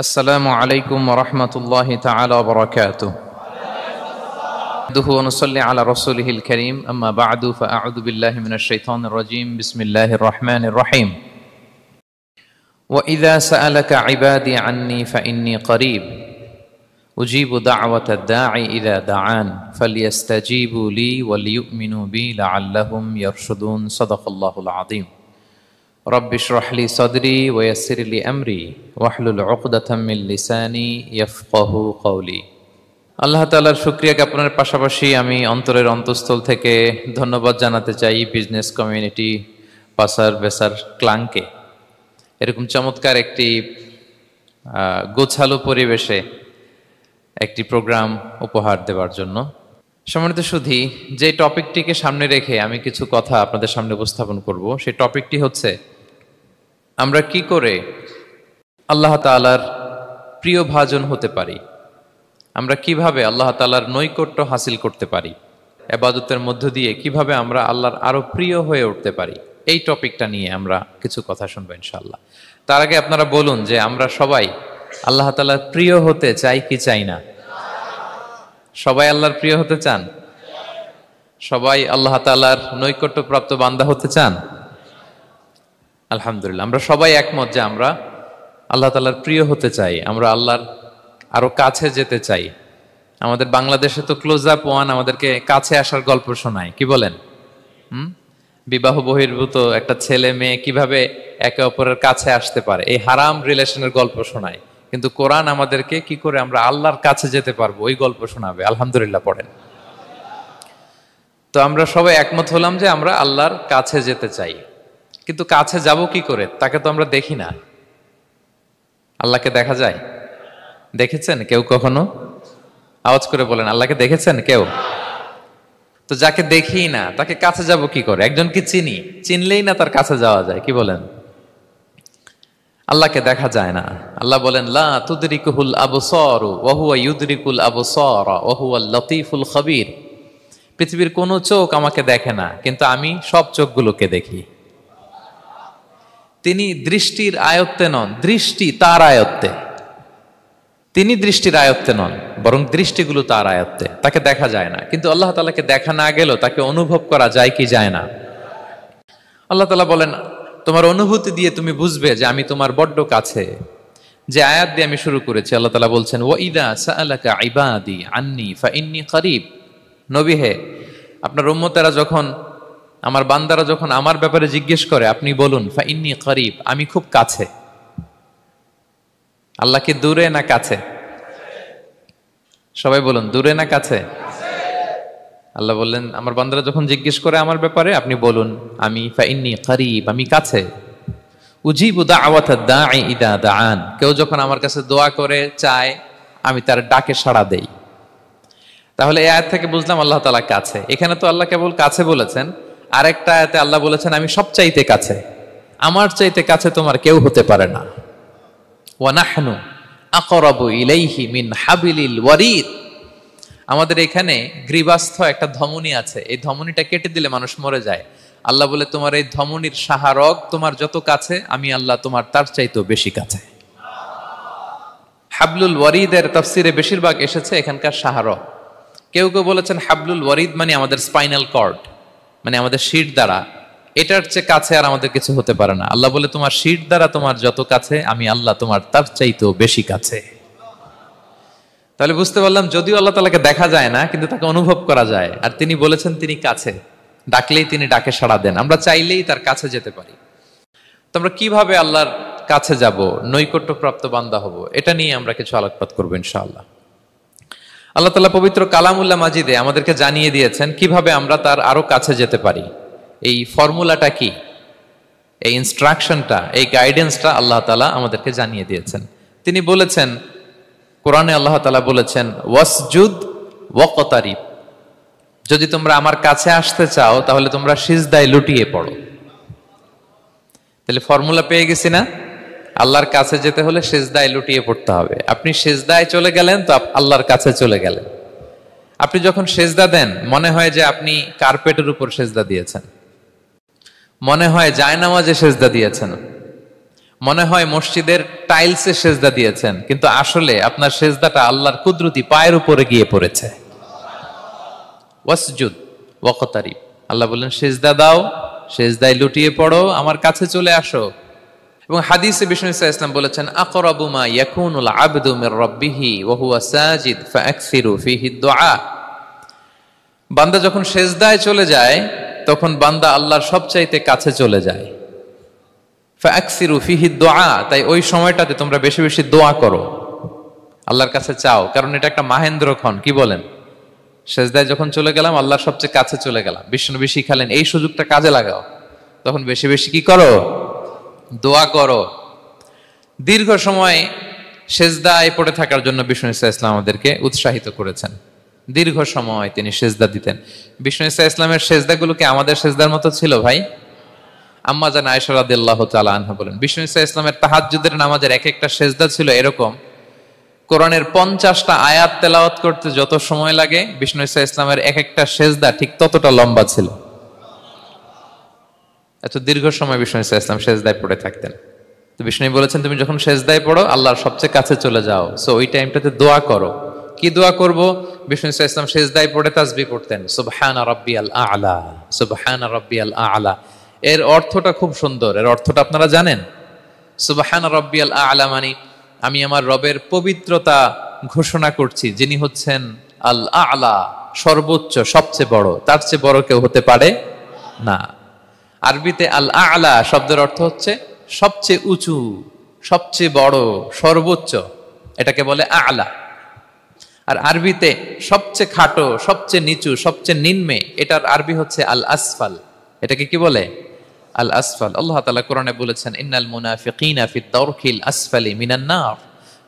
السلام عليكم ورحمة الله تعالى وبركاته. نحمده ونصلي على رسوله الكريم. أما بعد فأعوذ بالله من الشيطان الرجيم. بسم الله الرحمن الرحيم. وإذا سألك عبادي عني فإني قريب أجيب دعوة الداعي إذا دعان فليستجيبوا لي وليؤمنوا بي لعلهم يرشدون. صدق الله العظيم. رب اشرح لي صدري ويسر لي أمري واحلل عقدة من لساني يفقهوا قولي. আল্লাহ তাআলার শুকরিয়া জ্ঞাপনের পাশাপাশি আমি অন্তরের অন্তঃস্থল থেকে ধন্যবাদ জানাতে চাই বিজনেস কমিউনিটি পাসার বেসার ক্লাংকে এরকম চমৎকার একটি গোছালো পরিবেশে একটি প্রোগ্রাম উপহার দেওয়ার জন্য। সম্মানিত সুধী, যে টপিকটিকে সামনে রেখে আমি কিছু কথা আপনাদের সামনে উপস্থাপন করব, সেই টপিকটি হচ্ছে আমরা কি করে আল্লাহ তাআলার প্রিয় ভাজন হতে পারি, আমরা কিভাবে আল্লাহ তাআলার নৈকট্য হাসিল করতে পারি, ইবাদতের মধ্য দিয়ে কিভাবে আমরা আল্লাহর আরো প্রিয় হয়ে উঠতে পারি, এই টপিকটা নিয়ে আমরা কিছু কথা শুনবো ইনশাআল্লাহ। তার আগে আপনারা বলুন যে আমরা সবাই আল্লাহ তাআলার প্রিয় হতে চাই কি চাই না? সবাই আল্লাহর প্রিয় হতে চান? সবাই আল্লাহ তাআলার নৈকট্যপ্রাপ্ত বান্দা হতে চান? আলহামদুলিল্লাহ, আমরা সবাই একমত যে আমরা আল্লাহ তাআলার প্রিয় হতে চাই, আমরা আল্লাহর আরো কাছে যেতে চাই। আমাদের বাংলাদেশে তো ক্লোজ আপ ওয়ান আমাদেরকে কাছে আসার গল্প শোনায়, কি বলেন? বিবাহ বহির্ভূত একটা ছেলে মেয়ে কিভাবে একে অপরের কাছে আসতে পারে, এই হারাম রিলেশনের গল্প শোনায়। কিন্তু কোরআন আমাদেরকে কি করে আমরা আল্লাহর কাছে যেতে পারবো ওই গল্প শোনাবে। আলহামদুলিল্লাহ পড়েন। তো আমরা সবাই একমত হলাম যে আমরা আল্লাহর কাছে যেতে চাই, কিন্তু কাছে যাব কি করে? তাকে তো আমরা দেখি না। আল্লাহকে দেখা যায়? দেখেছেন কেউ কখনো? আওয়াজ করে বলেন, আল্লাহকে দেখেছেন কেউ? তো যাকে দেখি না তাকে কাছে যাব কি করে? একজনকে চিনি, চিনলেই না তার কাছে যাওয়া যায়, কি বলেন? আল্লাহকে দেখা যায় না। আল্লাহ বলেন লা তুদরিকুহুল আবসার ওয়া হুয়া ইউদরিকুল আবসার ওয়া হুয়াল লতীফুল খবীর। পৃথিবীর কোনো চোখ আমাকে দেখে না, কিন্তু আমি সব চোখগুলোকে দেখি। তিনি দৃষ্টির আয়ত্তে নন, দৃষ্টি তার আয়ত্তে। তিনি দৃষ্টির আয়ত্তে নন, বরং দৃষ্টিগুলো তার আয়ত্তে। তাকে দেখা যায় না, কিন্তু আল্লাহ তাআলাকে দেখা না গেলেও তাকে অনুভব করা যায় কি যায় না? আল্লাহ তাআলা বলেন তোমার অনুভূতি দিয়ে তুমি বুঝবে যে আমি তোমার বড্ড কাছে। যে আয়াত দিয়ে আমি শুরু করেছি, আল্লাহ তাআলা বলছেন ওয়া ইযা সাআলাকা ইবাদি আন্নী ফাইন্নী করিব। নবী হে, আপনার উম্মতেরা যখন, আমার বান্দারা যখন আমার ব্যাপারে জিজ্ঞেস করে আপনি বলুন ফাইন্নী করিব, আমি খুব কাছে। আল্লাহ কি দূরে না কাছে? সবাই বলুন, দূরে না কাছে? আল্লাহ বললেন আমার বান্দারা যখন জিজ্ঞেস করে আমার ব্যাপারে আপনি বলুন আমি ফাইন্নী করিব, আমি কাছে। উজিবু দাওয়াতাদ দাঈ ইযা দাআন, কেউ যখন আমার কাছে দোয়া করে চায় আমি তার ডাকে সাড়া দেই। তাহলে এই আয়াত থেকে বুঝলাম আল্লাহ তাআলা কাছে। এখানে তো আল্লাহ কেবল কাছে বলেছেন, আরেকটা আয়াতে আল্লাহ বলেছেন আমি সবচাইতে কাছে, আমার চাইতে কাছে তোমার কেউ হতে পারে না। ওয়া নাহনু আকরাবু ইলাইহি মিন হাবিলিল ওয়ারিদ। আমাদের এখানে গ্রীবাস্থ একটা ধমনী আছে, এই ধমনীটা কেটে দিলে মানুষ মরে যায়। আল্লাহ বলে তোমার এই ধমনীর সাহারক তোমার যত কাছে, আমি আল্লাহ তোমার তার চাইতেও বেশি কাছে। হাবলুল ওয়ারিদের তাফসিরে বেশিরভাগ এসেছে এখানকার সাহারক। কেউ কেউ বলেছেন হাবলুল ওয়ারিদ মানে আমাদের স্পাইনাল কর্ড, মানে আমাদের শির দ্বারা। এটার চেয়ে কাছে আর আমাদের কিছু হতে পারে না। আল্লাহ বলে তোমার শির দ্বারা তোমার যত কাছে, আমি আল্লাহ তোমার তার চাইতেও বেশি কাছে। তাহলে বুঝতে পারলাম যদিও আল্লাহ তাআলাকে দেখা যায় না, কিন্তু তাকে অনুভব করা যায়। আর তিনি বলেছেন তিনি কাছে, ডাকলেই তিনি ডাকে সাড়া দেন। আমরা চাইলেই তার কাছে যেতে পারি। তো আমরা কিভাবে আল্লাহর কাছে যাব, নৈকট্যপ্রাপ্ত বান্দা হব, এটা নিয়ে আমরা কিছু আলোকপাত করবো ইনশাআল্লাহ। আল্লাহ তাআলা পবিত্র কালামুল্লাহ মাজিদে আমাদেরকে জানিয়ে দিয়েছেন কিভাবে আমরা তার আরো কাছে যেতে পারি। এই ফর্মুলাটা কি, এই ইনস্ট্রাকশনটা, এই গাইডেন্সটা আল্লাহ তাআলা আমাদেরকে জানিয়ে দিয়েছেন। তিনি বলেছেন কোরআনে, আল্লাহ তাআলা বলেছেন ওয়াসজুদ ওয়াকতারিব, যদি তোমরা আমার কাছে আসতে চাও তাহলে তোমরা সিজদায় লুটিয়ে পড়ো। তাহলে ফর্মুলা পেয়ে গেছি না? আল্লাহর কাছে যেতে হলে সিজদায় লুটিয়ে পড়তে হবে। আপনি সিজদায় চলে গেলেন তো আল্লাহর কাছে চলে গেলেন। আপনি যখন সিজদা দেন মনে হয় যে আপনি কার্পেটের উপর সিজদা দিয়েছেন, মনে হয় জায়নামাজে সিজদা দিয়েছেন, মনে হয় মসজিদের টাইলসে সেজদা দিয়েছেন, কিন্তু আসলে আপনার সেজদাটা আল্লাহর কুদরতি পায়ের উপরে গিয়ে পড়েছে। ওয়াসজুদ ওয়াকতারিব, আল্লাহ বললেন সেজদা দাও, সেজদায় লুটিয়ে পড়ো, আমার কাছে চলে আসো। এবং হাদিসে বিষ্ণু ইসলাম বলেছেন, আকরাবু মা ইয়াকুনুল আবদু মির রাব্বিহি ওয়া হুয়া সাজিদ ফাআকসিরু ফীহি দুআ। বান্দা যখন সেজদায় চলে যায় তখন বান্দা আল্লাহর সবচাইতে কাছে চলে যায়। ফাআকসিরু ফীহি দুআ, তাই ওই সময়টাতে তোমরা বেশি বেশি দোয়া করো, আল্লাহর কাছে চাও, কারণ এটা একটা মাহেন্দ্রক্ষণ। কি বলেন? সেজদায় যখন চলে গেলাম আল্লাহর সবচেয়ে কাছে চলে গেলাম, বিষ্ণু শিখালেন এই সুযোগটা কাজে লাগাও, তখন বেশি বেশি কি করো? দোয়া করো। দীর্ঘ সময় সেজদায় পড়ে থাকার জন্য বিষ্ণু ইসলাম আমাদেরকে উৎসাহিত করেছেন। দীর্ঘ সময় তিনি সেজদা দিতেন। বিষ্ণু ইসলামের সেজদাগুলোকে আমাদের সেজদার মতো ছিল ভাই? আম্মা জান আয়েশা রাদিয়াল্লাহু তাআলা আনহা বলেন, বিষ্ণু ইসলামের তাহাজ্জুদের নামাজের এক একটা সেজদা ছিল এরকম, কোরআনের 50টা আয়াত তেলাওয়াত করতে যত সময় লাগে বিষ্ণু ইসলামের এক একটা সেজদা ঠিক ততটা লম্বা ছিল। এত দীর্ঘ সময় বিষ্ণু ইসলাম সেজদায় পড়ে থাকতেন। তো বিষ্ণু বলেছেন, তুমি যখন সেজদায় পড়ো আল্লাহর সবচেয়ে কাছে চলে যাও, সো ওই টাইমটাতে দোয়া করো। কি দোয়া করব? বিষ্ণু ইসলাম সেজদায় পড়ে তাসবিহ পড়তেন, সুবহানা রাব্বিয়াল আ'লা, সুবহানা রাব্বিয়াল আ'লা। এর অর্থটা খুব সুন্দর। এর অর্থটা আপনারা জানেন? সুবহানা রাব্বিয়াল আ'লা মানে আমি আমার রবের পবিত্রতা ঘোষণা করছি, যিনি হচ্ছেন আল আ'লা, সর্বোচ্চ, সবচেয়ে বড়, তার চেয়ে বড় কেউ হতে পারে না। আরবিতে আল আ'লা শব্দের অর্থ হচ্ছে সবচেয়ে উঁচু, সবচেয়ে বড়, সর্বোচ্চ, এটাকে বলে আ'লা। আর আরবিতে সবচেয়ে খাটো, সবচেয়ে নিচু, সবচেয়ে নিম্নে, এটার আরবি হচ্ছে আল আসফাল। এটাকে কি বলে? আল আসফাল। আল্লাহ তাআলা কোরআনে বলেছেন, ইন্নাল মুনাফিকিনা ফিদ দারকিল আসফালি মিনান নার,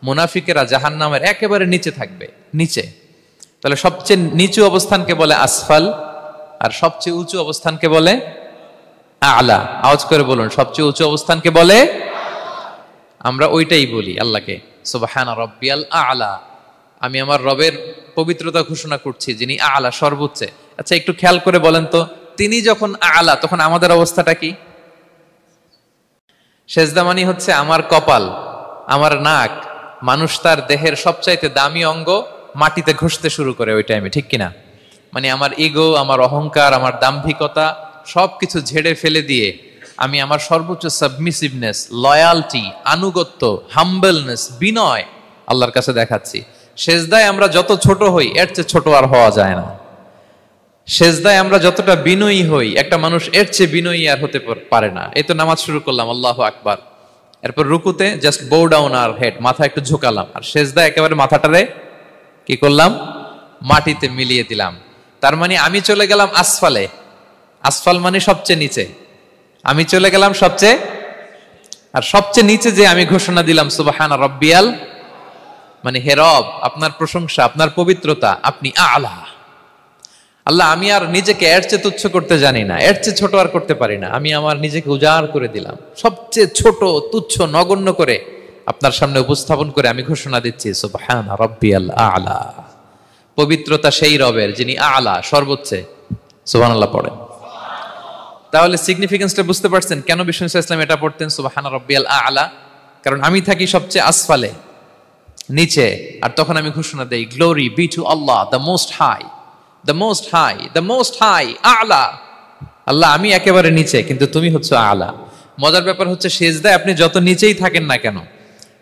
মুনাফিকেরা জাহান্নামের একেবারে নিচে থাকবে, নিচে। তাহলে সবচেয়ে নিচু অবস্থানকে বলে আসফাল, আর সবচেয়ে উঁচু অবস্থানকে বলে আ'লা। আওয়াজ করে বলুন, সবচেয়ে উঁচু অবস্থানকে বলে? আমরা ওইটাই বলি আল্লাহকে, সুবহানা রাব্বিয়াল আ'লা, আমি আমার রবের পবিত্রতা ঘোষণা করছি, যিনি আ'লা, সর্বোচ্চ। আচ্ছা, একটু খেয়াল করে বলেন তো, তিনি যখন আ'লা তখন আমাদের অবস্থাটা কি? সেজদা মানে হচ্ছে আমার কপাল, আমার নাক, মানুষ তার দেহের সবচাইতে দামি অঙ্গ মাটিতে ঘষতে শুরু করে ওই টাইমে, ঠিক কিনা? মানে আমার ইগো, আমার অহংকার, আমার দাম্ভিকতা সবকিছু ঝেড়ে ফেলে দিয়ে আমি আমার সর্বোচ্চ সাবমিসিভনেস, লয়ালটি, আনুগত্য, হাম্বলনেস, বিনয় আল্লাহর কাছে দেখাচ্ছি। সেজদায় আমরা যত ছোট হই এর চেয়ে ছোট আর হওয়া যায় না। সেজদায় আমরা যতটা বিনয়ী হই, একটা মানুষ এর চেয়ে বিনয়ী আর হতে পারে না। এই তো নামাজ শুরু করলাম, আল্লাহু আকবার, এরপর রুকুতে জাস্ট বো ডাউন আর হেড, মাথা একটু ঝুঁকালাম, আর সেজদায় একেবারে মাথাটারে কি করলাম? মাটিতে মিলিয়ে দিলাম। তার মানে আমি চলে গেলাম আসফালে। আসফাল মানে সবচেয়ে নিচে, আমি চলে গেলাম সবচেয়ে, আর সবচেয়ে নিচে যে আমি ঘোষণা দিলাম সুবহানা রাব্বিয়াল, মানে হে রব, আপনার প্রশংসা, আপনার পবিত্রতা, আপনি আ'লা। আল্লাহ, আমি আর নিজেকে এর চেয়ে তুচ্ছ করতে জানি না, এর চেয়ে ছোট আর করতে পারি না, আমি আমার নিজেকে উজাড় করে দিলাম, সবচেয়ে ছোট, তুচ্ছ, নগণ্য করে আপনার সামনে উপস্থাপন করে আমি ঘোষণা দিচ্ছি সুবহানা রাব্বিয়াল আ'লা। পবিত্রতা সেই রবের যিনি আ'লা, সর্বোচ্চ। সুবহানাল্লাহ পড়েন। তাহলে সিগনিফিকেন্সটা বুঝতে পারছেন কেন বিষ্ণু ইসলাম এটা পড়তেন, সুবহানা রাব্বিয়াল আ'লা? কারণ আমি থাকি সবচেয়ে আসফালে, নিচে, আর তখন আমি ঘোষণা দেই, glory be to Allah the most high, the most high, the most high, আ'লা। আল্লাহ, আমি একেবারে নিচে, কিন্তু তুমি হচ্ছে আ'লা। মজার ব্যাপার হচ্ছে, সেজদায় আপনি যত নিচেই থাকেন না কেন,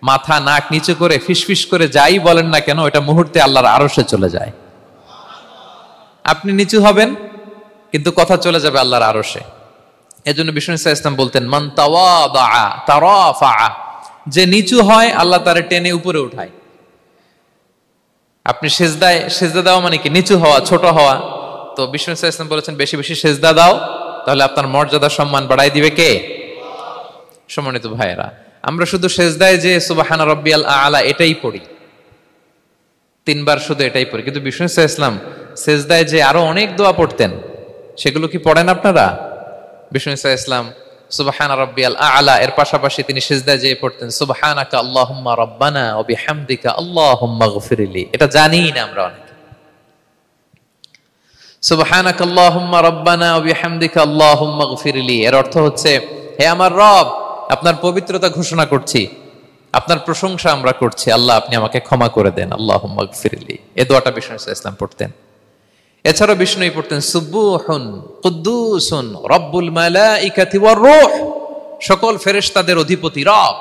মাথা নাক নিচু করে ফিসফিস করে যাই বলেন না কেন, এটা মুহূর্তে আল্লাহর আরশে চলে যায়। আপনি নিচু হবেন কিন্তু কথা চলে যাবে আল্লাহর আরশে। এজন্য বিষ্ণু ইসলাম বলতেন, মান তাওয়াদা তারাফা, যে নিচু হয় আল্লাহ তারে টেনে উপরে উঠায়। আপনি সেজদা দেওয়া মানে কি? নিচু হওয়া, ছোট হওয়া। তো বিষ্ণু ইসলাম বলেছেন, বেশি বেশি সেজদা দাও, তাহলে আপনার মর্যাদা, সম্মান বাড়াই দিবে কে? সম্মানিত ভাইয়েরা, আমরা শুধু সেজদায় যে সুবহানা রাব্বিয়াল আ'লা এটাই পড়ি, 3 বার শুধু এটাই পড়ি, কিন্তু বিষ্ণু ইসলাম সেজদায় যে আরো অনেক দোয়া পড়তেন, সেগুলো কি পড়েন আপনারা? বিষ্ণু ইসলাম সুবহানা রাব্বিয়াল আ'লা এর পাশাপাশি তিনি সিজদায় যেয়ে পড়তেন সুবহানাকা আল্লাহুম্মা রাব্বানা ওয়া বিহামদিকা আল্লাহুম্মা গফিরলি। এটা জানি না আমরা অনেকে। সুবহানাকা আল্লাহুম্মা রাব্বানা ওয়া বিহামদিকা আল্লাহুম্মা গফিরলি এর অর্থ হচ্ছে, হে আমার রব, আপনার পবিত্রতা ঘোষণা করছি, আপনার প্রশংসা আমরা করছি। আল্লাহ আপনি আমাকে ক্ষমা করে দেন, আল্লাহুম্মা গফিরলি। এই দোয়াটা বিষ্ণু ইসলাম পড়তেন। এছাড়াও বিষ্ণু পড়তেন সুবুহুন কুদ্দুসুন রব্বুল মালাইকাতি ওয়ার রূহ, সকল ফেরেশতাদের অধিপতি রব,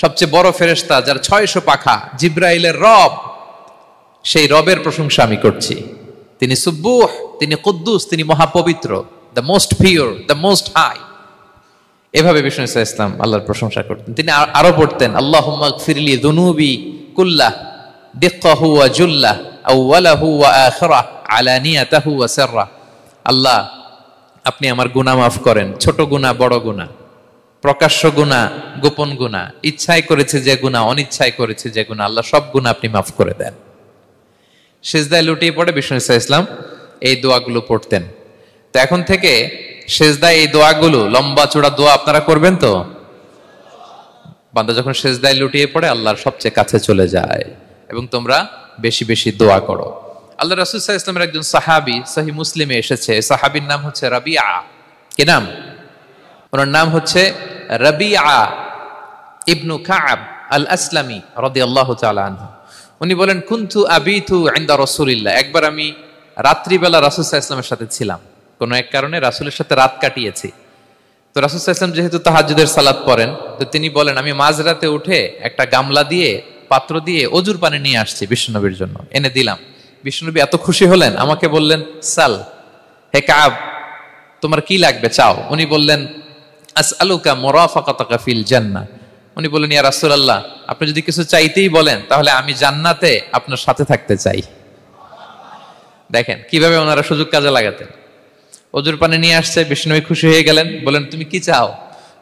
সবচেয়ে বড় ফেরেশতা যার 600 পাখা, জিব্রাইলের রব, সেই রবের প্রশংসা আমি করছি। তিনি সুবুহ, তিনি কুদ্দুস, তিনি মহাপবিত্র, the most pure, the most high. এভাবে বিষ্ণু ইসলাম আল্লাহর প্রশংসা করতেন। তিনি আরো পড়তেন আল্লাহুম্মা গফিরলি যুনুবি কুল্লাহ দিক্কাহু ওয়া জুল্লাহ আউওয়ালাহু ওয়া আখিরাহ আলানিয়াতাহু ওয়া সিররাহ। আল্লাহ আপনি আমার গুনাহ মাফ করেন, ছোট গুনাহ বড় গুনাহ, প্রকাশ্য গুনাহ গোপন গুনাহ, ইচ্ছায় করেছে যে গুনাহ, অনিচ্ছায় করেছে যে গুনাহ, আল্লাহ সব গুনাহ আপনি মাফ করে দেন। সিজদায় লুটিয়ে পড়ে বিষ্ণু ইসলাম এই দোয়াগুলো পড়তেন। তো এখন থেকে সিজদায় এই দোয়াগুলো, লম্বা চূড়া দোয়া আপনারা করবেন তো? বান্দা যখন সিজদায় লুটিয়ে পড়ে আল্লাহর সবচেয়ে কাছে চলে যায়। এবং তোমরা বেশি বেশি দোয়া করো। আল্লাহ রাসূল সাল্লাল্লাহু আলাইহি ওয়াসাল্লামের একজন সাহাবী সহিহ মুসলিমে এসেছে, সাহাবীর নাম হচ্ছে রাবিআ। কি নাম? ওনার নাম হচ্ছে রাবিআ ইবনু কাব আল আসলামি রাদিয়াল্লাহু তাআলা আনহু। উনি বলেন কুনতু আবিতু ইনদা রাসূলিল্লাহ, একবার আমি রাত্রিবেলা রাসূল সাল্লাল্লাহু আলাইহি ওয়াসাল্লামের সাথে ছিলাম, কোনো এক কারণে রাসূলের সাথে রাত কাটিয়েছি। তো রাসূল সাল্লাল্লাহু আলাইহি ওয়াসাল্লাম যেহেতু তাহাজ্জুদের সালাত পড়েন, তো তিনি বলেন আমি মাঝরাতে উঠে একটা গামলা দিয়ে, পাত্র দিয়ে অজুর পানি নিয়ে আসছি বিশ্বনবীর জন্য, এনে দিলাম। বিশ্বনবী এত খুশি হলেন, আমাকে বললেন সাল, হে কাব তোমার কি লাগবে চাও। উনি বললেন আসআলুকা মুরাফাকাতাকা ফিল জান্নাহ। উনি বললেন ইয়া রাসূলুল্লাহ, আপনি যদি কিছু চাইতেই বলেন তাহলে আমি জান্নাতে আপনার সাথে থাকতে চাই। দেখেন কিভাবে ওনারা সুযোগ কাজে লাগাতেন। অজুর পানি নিয়ে আসছে, বিষ্ণুবী খুশি হয়ে গেলেন, বলেন তুমি কি চাও?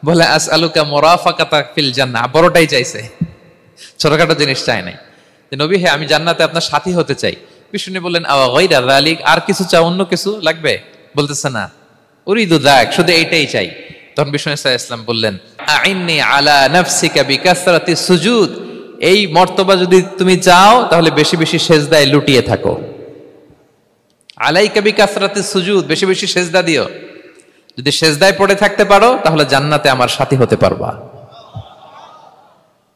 বলে আসআলুকা মুরাফাকাতাকা ফিল জান্নাহ। বড়টাই চাইছে, ছোটখাটো জিনিস চাই নাই। যে নবী হে আমি জান্নাতে আপনার সাথী হতে চাই। বিষ্ণু বললেন আওয়া গায়রা যালিক, আর কিছু চাও, অন্য কিছু লাগবে? বলতেছে না, উরিদু যাক, শুধু এইটাই চাই। তখন বিষ্ণু সাল্লাল্লাহু আলাইহি ওয়াসাল্লাম বললেন আইন্নি আলা নাফসিকা বিকাসরাতি সুজুদ, এই মর্তবা যদি তুমি চাও তাহলে বেশি বেশি সেজদায় লুটিয়ে থাকো। আলাইকা বিকাসরাতি সুজুদ, বেশি বেশি সেজদা দিও। যদি সেজদায় পড়ে থাকতে পারো তাহলে জান্নাতে আমার সাথী হতে পারবা।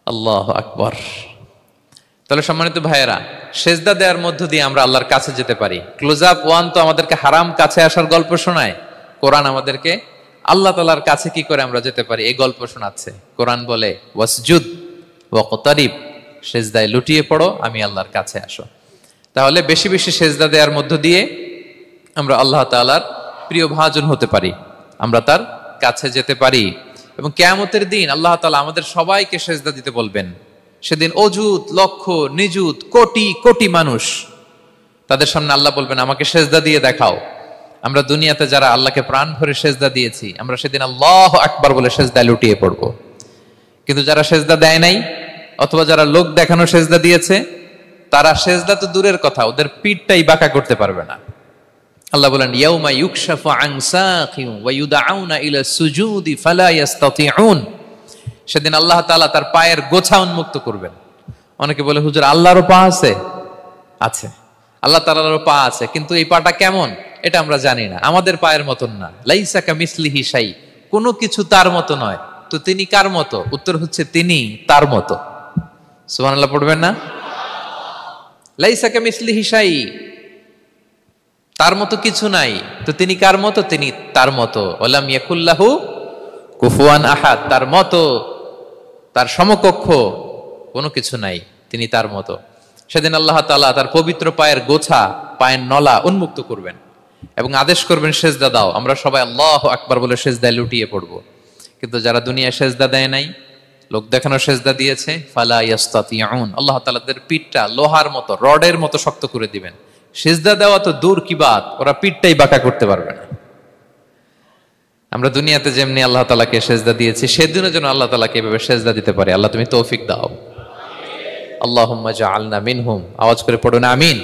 আল্লাহু আকবার। তাহলে সম্মানিত ভাইয়েরা, সেজদা দেওয়ার মধ্য দিয়ে আমরা আল্লাহর কাছে যেতে পারি। ক্লোজ আপ ওয়ান তো আমাদেরকে হারাম কাছে আসার গল্প শোনায়, কোরআন আমাদেরকে আল্লাহ তাআলার কাছে কি করে আমরা যেতে পারি এই গল্প শোনাচ্ছে। কোরআন বলে ওয়াসজুদ ওয়াকতারিব, সেজদায় লুটিয়ে পড়ো, আমি আল্লাহর কাছে আসো। তাহলে বেশি বেশি সেজদা দেওয়ার মধ্য দিয়ে আমরা আল্লাহ তাআলার প্রিয় ভাজন হতে পারি, আমরা তার কাছে যেতে পারি। এবং কিয়ামতের দিন আল্লাহ তাআলা আমাদের সবাইকে সেজদা দিতে বলবেন। সেদিন অযুত লক্ষ নিযুত কোটি কোটি মানুষ, তাদের সামনে আল্লাহ বলবেন আমাকে সেজদা দিয়ে দেখাও। আমরা দুনিয়াতে যারা আল্লাহকে প্রাণ ভরে সেজদা দিয়েছি, আমরা সেদিন আল্লাহু আকবার বলে সেজদায় লুটিয়ে পড়ব। কিন্তু যারা সেজদা দেয় নাই, অথবা যারা লোক দেখানো সেজদা দিয়েছে, তারা সেজদা তো দূরের কথা, ওদের পিঠটাই বাঁকা করতে পারবে না। আল্লাহ বলেন ইয়াউমা ইউকশাফু আন সাকিন ওয়া ইউদআউনা ইলা সুজুদি ফালা ইস্তাতিউন, সেদিন আল্লাহ তাআলা তার পায়ের গোছা উন্মুক্ত করবেন। অনেকে বলে হুজুর আল্লাহরও পা আছে? আছে, আল্লাহ তাআলারও পা আছে, কিন্তু এই পাটা কেমন এটা আমরা জানি না, আমাদের পায়ের মতন না। লাইসা কামিসলিহি শাই, কোনো কিছু তার মতো নয়। তো তিনি কার মতো? উত্তর হচ্ছে তিনি তার মতো। সুবহানাল্লাহ পড়বেন না? লাইসা কামিসলিহি শাই, তার মতো কিছু নাই। তো তিনি কার মতো? তিনি তার মতো। ওয়ালাম ইয়াকুল্লাহু কুফুয়ান আহাদ, তার মতো, তার সমকক্ষ কোনো কিছু নাই, তিনি তার মতো। সেদিন আল্লাহ তাআলা তার পবিত্র পায়ের গোছা, পায়ের নলা উন্মুক্ত করবেন এবং আদেশ করবেন সেজদা দাও। আমরা সবাই আল্লাহু আকবার বলে সেজদায় লুটিয়ে পড়ব। কিন্তু যারা দুনিয়ায় সেজদা দেয় নাই, লোক দেখানো সেজদা দিয়েছে, ফালা ইয়াস্তাতিউন, আল্লাহ তাআলা তাদের পিঠটা লোহার মতো, রডের মতো শক্ত করে দিবেন। সেজদা দেওয়া তো দূর কি বাত, ওরা পিঠটাই বাঁকা করতে পারবে না। আমরা দুনিয়াতে যেমনি আল্লাহ তাআলাকে সেজদা দিয়েছি, সেদিনও যেন আল্লাহ তাআলাকে এভাবে সেজদা দিতে পারি। আল্লাহ তুমি তৌফিক দাও। আল্লাহুম্মা জাআলনা মিনহুম, আওয়াজ করে পড়ুন আমিন।